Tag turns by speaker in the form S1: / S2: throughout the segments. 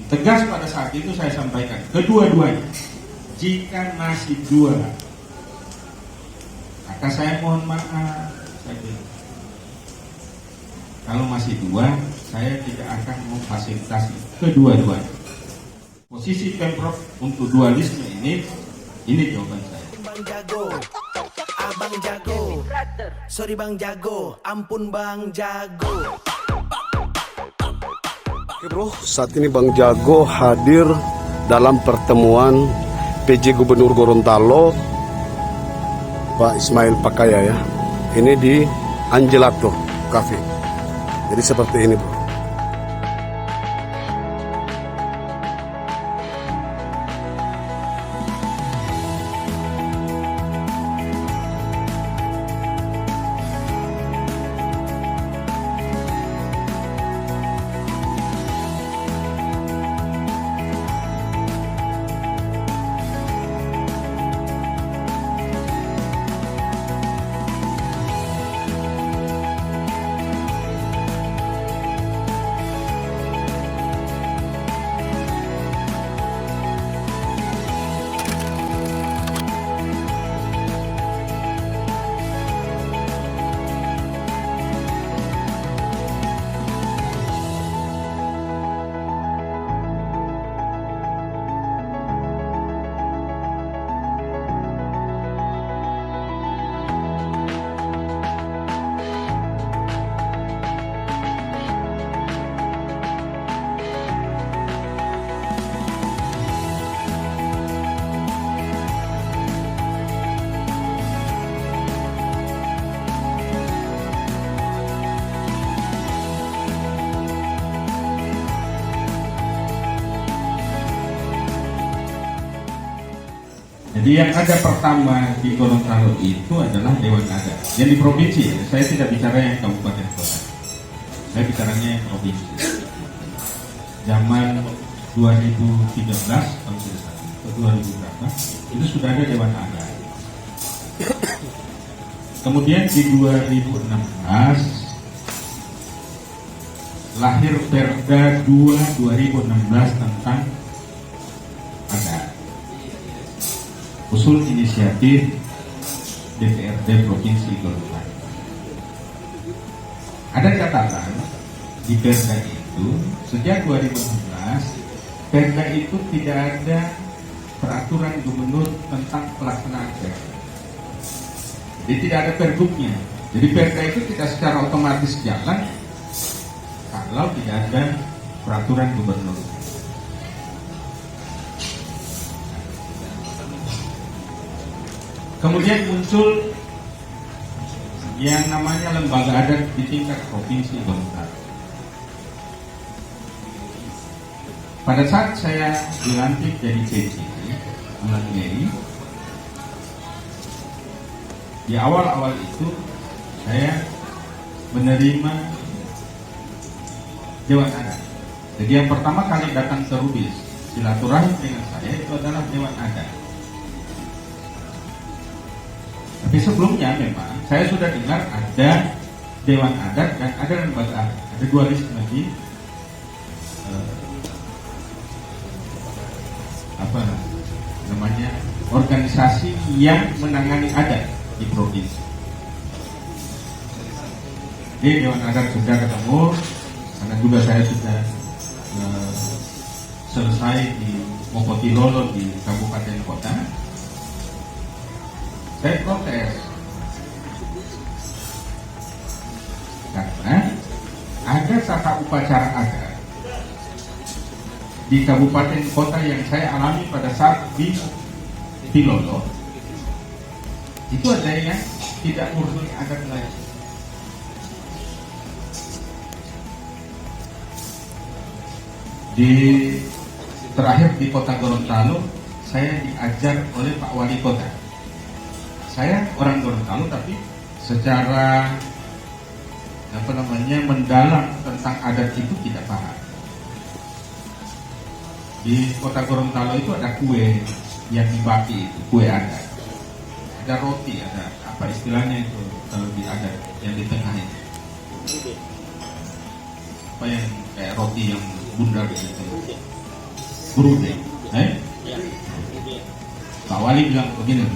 S1: tegas pada saat itu saya sampaikan, kedua-duanya, jika masih dua, maka saya mohon maaf, saya bilang, kalau masih dua, saya tidak akan memfasilitasi kedua-duanya. Posisi Pemprov untuk dualisme ini jawaban saya.
S2: Bang Jago, Abang Jago, sorry Bang Jago, ampun Bang Jago.
S3: Oke bro, saat ini Bang Jago hadir dalam pertemuan PJ Gubernur Gorontalo Pak Ismail Pakaya ya. Ini di Anjelato Cafe. Jadi seperti ini bro.
S1: Jadi yang ada pertama di Gorontalo itu adalah Dewan Adat. Yang di provinsi, saya tidak bicara yang kabupaten kota. Saya bicaranya yang provinsi. Zaman 2013 kalau tidak salah, atau 2000 berapa, itu sudah ada Dewan Adat. Kemudian di 2016 lahir Perda 2 2016 tentang adat. Usul inisiatif DPRD Provinsi Gorontalo. Ada catatan di Perda itu sejak 2016 Perda itu tidak ada peraturan gubernur tentang pelaksanaan Perda. Jadi tidak ada pergubnya. Jadi Perda itu tidak secara otomatis jalan kalau tidak ada peraturan gubernur. Kemudian muncul yang namanya lembaga adat di tingkat provinsi Gorontalo. Pada saat saya dilantik jadi PJ bulan Mei, di awal-awal itu saya menerima Dewan Adat. Jadi yang pertama kali datang ke Rubis silaturahim dengan saya itu adalah Dewan Adat. Tapi sebelumnya memang saya sudah dengar ada Dewan Adat dan ada lembaga adat. Ada dualisme di organisasi yang menangani adat di provinsi. Jadi Dewan Adat sudah ketemu, karena juga saya sudah selesai di Mokotilolo di kabupaten kota. Saya protes karena ada tata upacara adat di kabupaten kota yang saya alami pada saat di Pilolo, itu ada yang tidak murni adat lagi. Di terakhir di kota Gorontalo, saya diajar oleh Pak Wali Kota. Saya orang Gorontalo tapi secara mendalam tentang adat itu tidak paham. Di kota Gorontalo itu ada kue yang dibagi, itu kue adat. Ada roti, ada apa istilahnya itu kalau di adat yang di tengah itu. Apa yang kayak roti yang bundar gitu. Berude. Pak Wali bilang begini,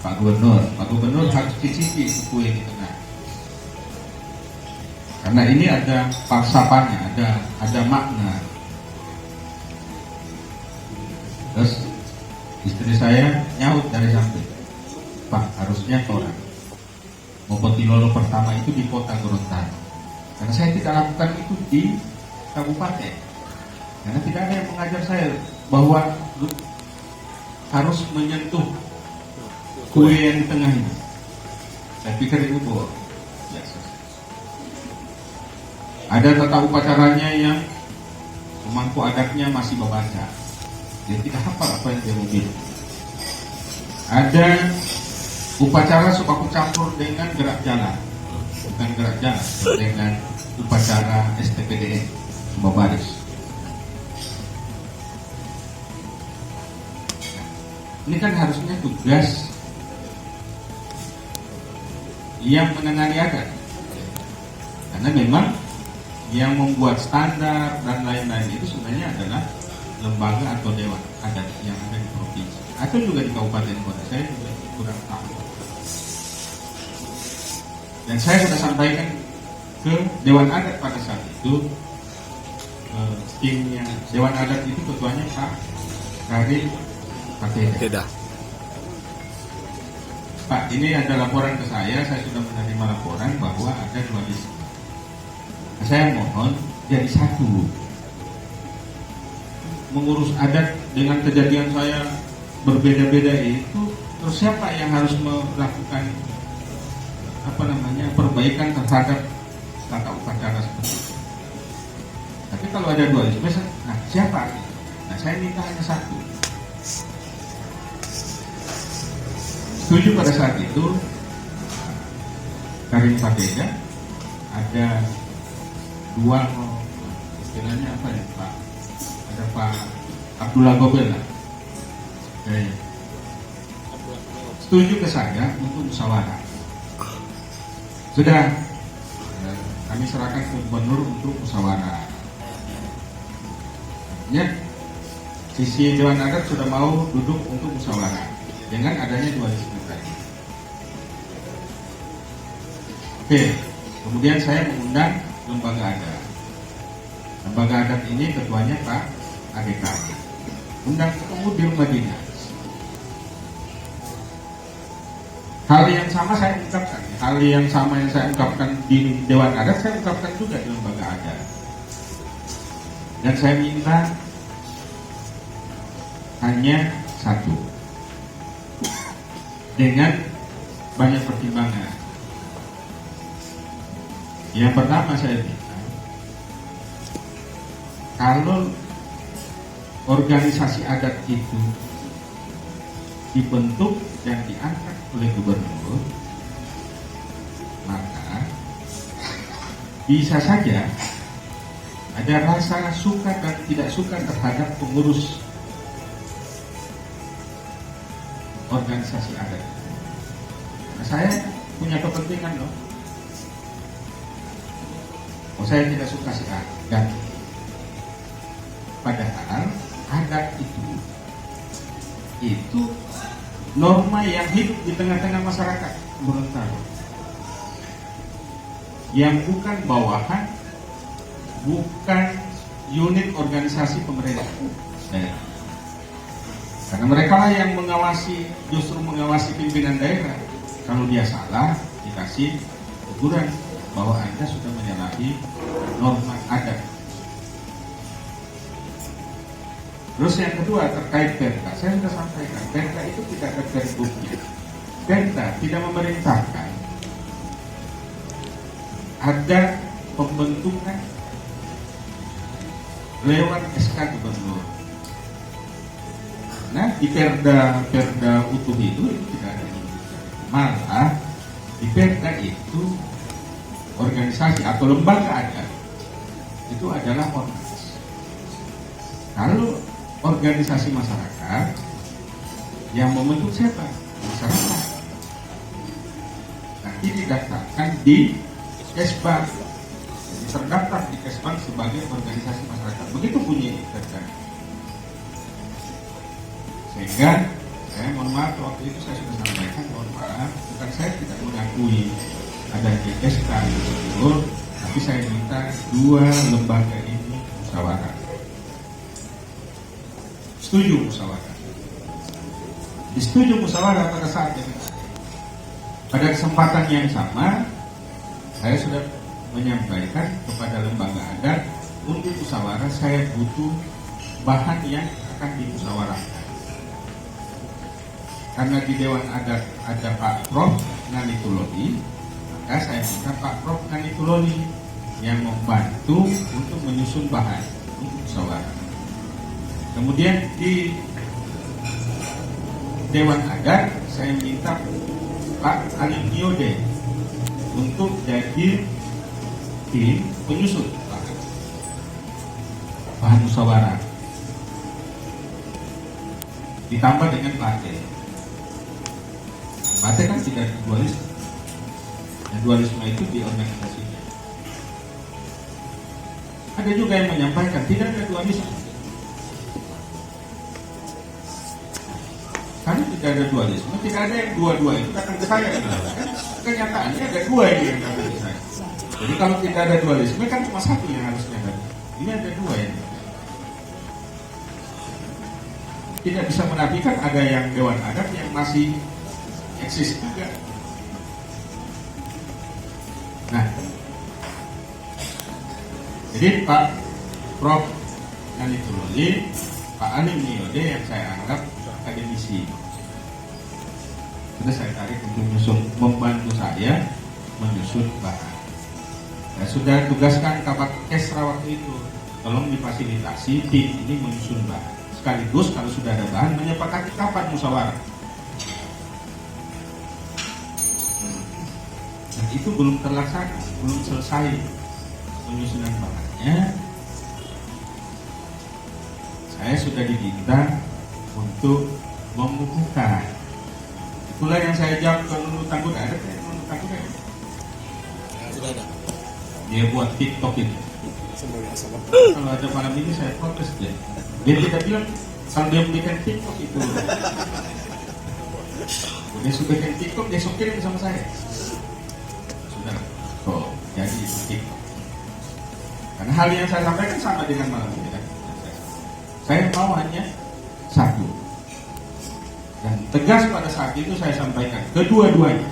S1: Pak Gubernur harus cicipi itu kue di tengah. Karena ini ada falsafahnya, ada makna. Terus istri saya nyaut dari samping, Pak, harusnya orang Mopotilolo pertama itu di kota Gorontalo. Karena saya tidak lakukan itu di kabupaten. Karena tidak ada yang mengajar saya bahwa harus menyentuh kue yang di tengah ini. Saya pikir itu bohong. Biasa. Ada tata upacaranya yang pemangku adatnya masih membaca. Dia tidak hafal apa yang dia mau bilang. Ada upacara supaku campur dengan gerak jalan, bukan gerak jalan, dengan upacara STPDN, Sumba Baris. Ini kan harusnya tugas yang menangani adat, karena memang yang membuat standar dan lain-lain itu sebenarnya adalah lembaga atau dewan adat yang ada di provinsi atau juga di kabupaten kota. Saya juga kurang tahu. Dan saya sudah sampaikan ke dewan adat pada saat itu, timnya dewan adat itu ketuanya Pak Karim Pateda. Pak, ini ada laporan ke saya sudah menerima laporan bahwa ada 2 distrik. Saya mohon jadi satu. Mengurus adat dengan kejadian saya berbeda-beda itu, terus siapa yang harus melakukan perbaikan terhadap tata upacara seperti itu? Tapi kalau ada 2 distrik, nah siapa? Nah, saya minta hanya satu. Setuju pada saat itu Karim Pateda, ada 2 istilahnya apa ya Pak? Ada Pak Abdullah Gobel lah. Setuju ke saya untuk musyawarah. Sudah kami serahkan ke gubernur untuk musyawarah. Ya, sisi dewan adat sudah mau duduk untuk musyawarah dengan adanya 2 distrik tadi. Oke, kemudian saya mengundang lembaga adat. Lembaga adat ini ketuanya Pak ADK. Undang ketemu di rumah dinas. Hal yang sama saya ungkapkan. Hal yang sama yang saya ungkapkan di Dewan Adat, saya ungkapkan juga di lembaga adat. Dan saya minta hanya satu, dengan banyak pertimbangan. Yang pertama saya minta, kalau organisasi adat itu dibentuk dan diangkat oleh gubernur, maka bisa saja ada rasa suka dan tidak suka terhadap pengurus organisasi adat. Nah, saya punya kepentingan loh. Saya tidak suka si A, dan padahal adat itu norma yang hidup di tengah-tengah masyarakat Gorontalo, yang bukan bawahan, bukan unit organisasi pemerintah daerah. Karena mereka lah yang mengawasi, justru mengawasi pimpinan daerah. Kalau dia salah, dikasih teguran bahwa Anda sudah menyalahi norma adat. Terus yang kedua terkait Perda, saya sudah sampaikan, Perda itu tidak ada pergubnya. Perda tidak memerintahkan ada pembentukan lewat SK gubernur. Nah, di Perda utuh itu tidak ada. Malah di Perda itu organisasi atau lembaga adat itu adalah ormas. Kalau organisasi masyarakat yang membentuk siapa? Masyarakat. Nanti didaftarkan di Kesbang, terdaftar di Kesbang sebagai organisasi masyarakat. Begitu bunyi Perda. Sehingga saya mohon maaf, waktu itu saya sudah sampaikan, mohon maaf, bukan saya tidak mengakui ada JSK itu, tapi saya minta dua lembaga ini musyawarah. Setuju musyawarah. Disetujui musyawarah pada saat itu. Pada kesempatan yang sama, saya sudah menyampaikan kepada lembaga adat untuk musyawarah saya butuh bahan yang akan dimusyawarahkan. Karena di Dewan Adat ada Pak Prof. Nanituloli, maka saya minta Pak Prof. Nanituloli yang membantu untuk menyusun bahan untuk musyawarah. Kemudian di Dewan Adat saya minta Pak Alim Niode untuk jadi tim penyusun bahan musyawarah, ditambah dengan Plate. Plate kan tidak dualisme, dan dualisme itu di organisasinya. Ada juga yang menyampaikan tidak ada dualisme. Karena tidak ada dualisme, tidak ada yang dua-dua itu datang ke saya. Kenyataannya ada dua yang datang ke saya. Jadi kalau tidak ada dualisme kan cuma satu yang harusnya ada. Ini ada dua yang tidak bisa menafikan ada yang Dewan Adat yang masih eksis juga. Nah, jadi Pak Prof. Nanituloli, Pak Alim Niode yang saya anggap akademisi, sudah saya tarik untuk membantu saya menyusun bahan. Saya sudah tugaskan Kabak Kesra waktu itu, tolong difasilitasi tim ini menyusun bahan. Sekaligus kalau sudah ada bahan menyepakati kapan musyawarah. Dan itu belum terlaksana, belum selesai penyusunan bahannya. Saya sudah diminta untuk membukukan. Itulah yang saya jawab ke Nunu Tangguda. Ada kan Nunu Tangguda?
S4: Tidak ada.
S1: Dia buat TikTok itu. Kalau ada malam ini saya protes dia. Dia tidak bilang kalau dia bikin TikTok itu. Dia sudah bikin TikTok, dia kirim sama saya. Sudah, jadi TikTok. Karena hal yang saya sampaikan sama dengan malam ini kan. Saya mau hanya satu. Dan tegas pada saat itu saya sampaikan kedua-duanya.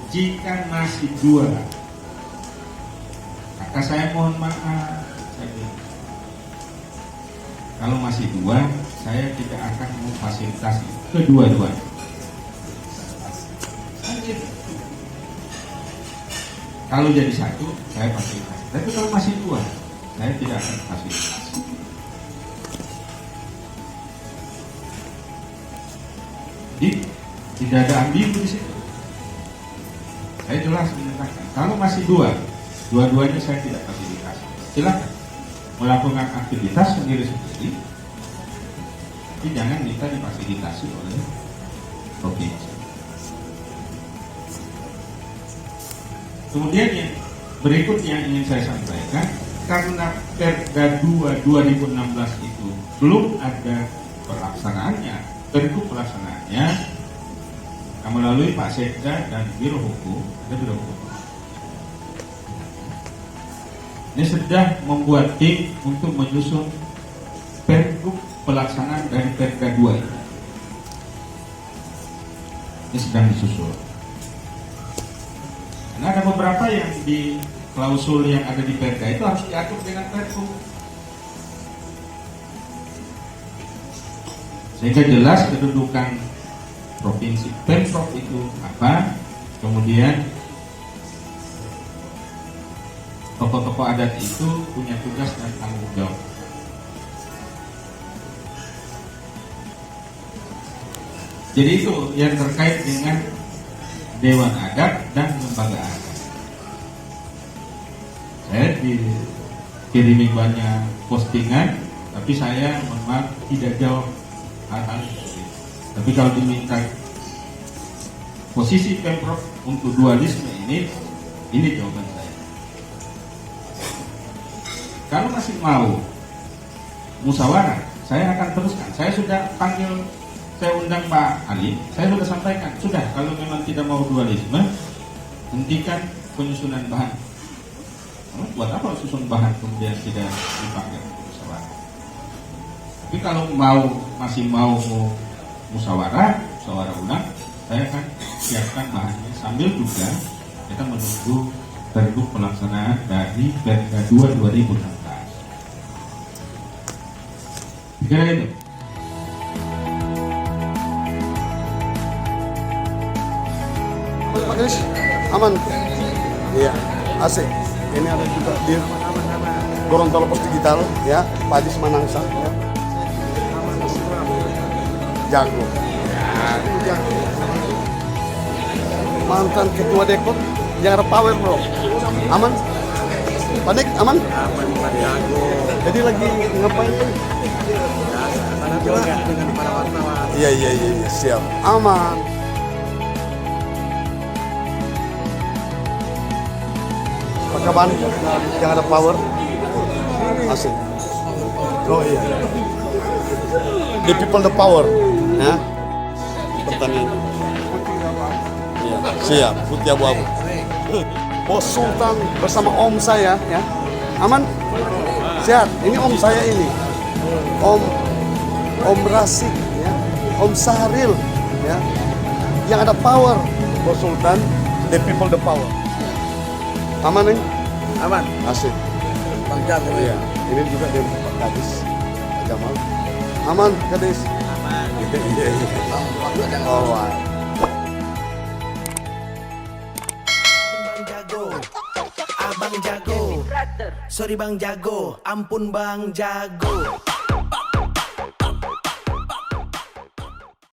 S1: Jika masih dua, maka saya mohon maaf. Kalau masih dua, saya tidak akan memfasilitasi kedua-duanya. Kalau jadi satu, saya fasilitasi. Tapi kalau masih dua, saya tidak akan fasilitasi. Jadi tidak ada ambigu di situ. Saya jelas menyatakan kalau masih dua-duanya saya tidak fasilitasi. Silakan melakukan aktivitas sendiri-sendiri, tapi jangan minta difasilitasi oleh provinsi. Kemudian yang berikut yang ingin saya sampaikan, karena Perda 2 2016 itu belum ada pelaksanaannya, bentuk pelaksanaannya melalui Pak Sekda dan Biro Hukum, ada Biro Hukum. Ini sedang membuat tim untuk menyusun bentuk pelaksanaan dari Perda 2 ini. Ini sedang disusun. Karena ada beberapa yang di klausul yang ada di Perda itu harus diatur dengan Perpu. Sehingga jelas kedudukan provinsi Pemprov itu apa, kemudian tokoh-tokoh adat itu punya tugas dan tanggung jawab. Jadi itu yang terkait dengan Dewan Adat dan lembaga adat. Saya dikirimi banyak postingan, tapi saya mohon maaf tidak jawab hal-hal itu. Tapi kalau diminta posisi Pemprov untuk dualisme ini jawaban saya. Kalau masih mau musyawarah, saya akan teruskan. Saya sudah panggil saya undang Pak Ali, saya sudah sampaikan, sudah kalau memang tidak mau dualisme, hentikan penyusunan bahan. Buat apa susun bahan kemudian tidak dipakai untuk musyawarah? Tapi kalau masih mau musyawarah ulang, saya akan siapkan bahannya sambil juga kita menunggu terduh pelaksanaan dari Perda 2 2016. Kira itu.
S3: Pak Kris, aman? Iya, asik. Ini ada juga di Gorontalo Pos Digital, ya, Pak Ajis Manangsa, ya. Jago. Ya, jago. Mantan ketua Dekot, yang ada power bro. Aman? Pak Dek, aman?
S4: Aman Pak Jago.
S3: Jadi lagi ngapain?
S4: Karena juga dengan para wartawan.
S3: Iya, siap. Aman. Pakaban yang ada power. Asik. Oh iya. The people the power. Ya. Pertanian. Iya, siap. Putih abu-abu. Bos Sultan bersama om saya, ya. Aman? Sehat. Ini om saya ini. Om Rasik, ya. Om Sahril, ya. Yang ada power. Bos Sultan, the people the power. Aman nih?
S4: Aman.
S3: Asik.
S4: Bang Jago.
S3: Iya. Ini juga dari Pak Kadis, Pak Jamal. Aman, Kadis?
S4: Aman.
S3: Iya. Alright.
S2: Bang Jago, Abang Jago, sorry Bang Jago, ampun Bang Jago.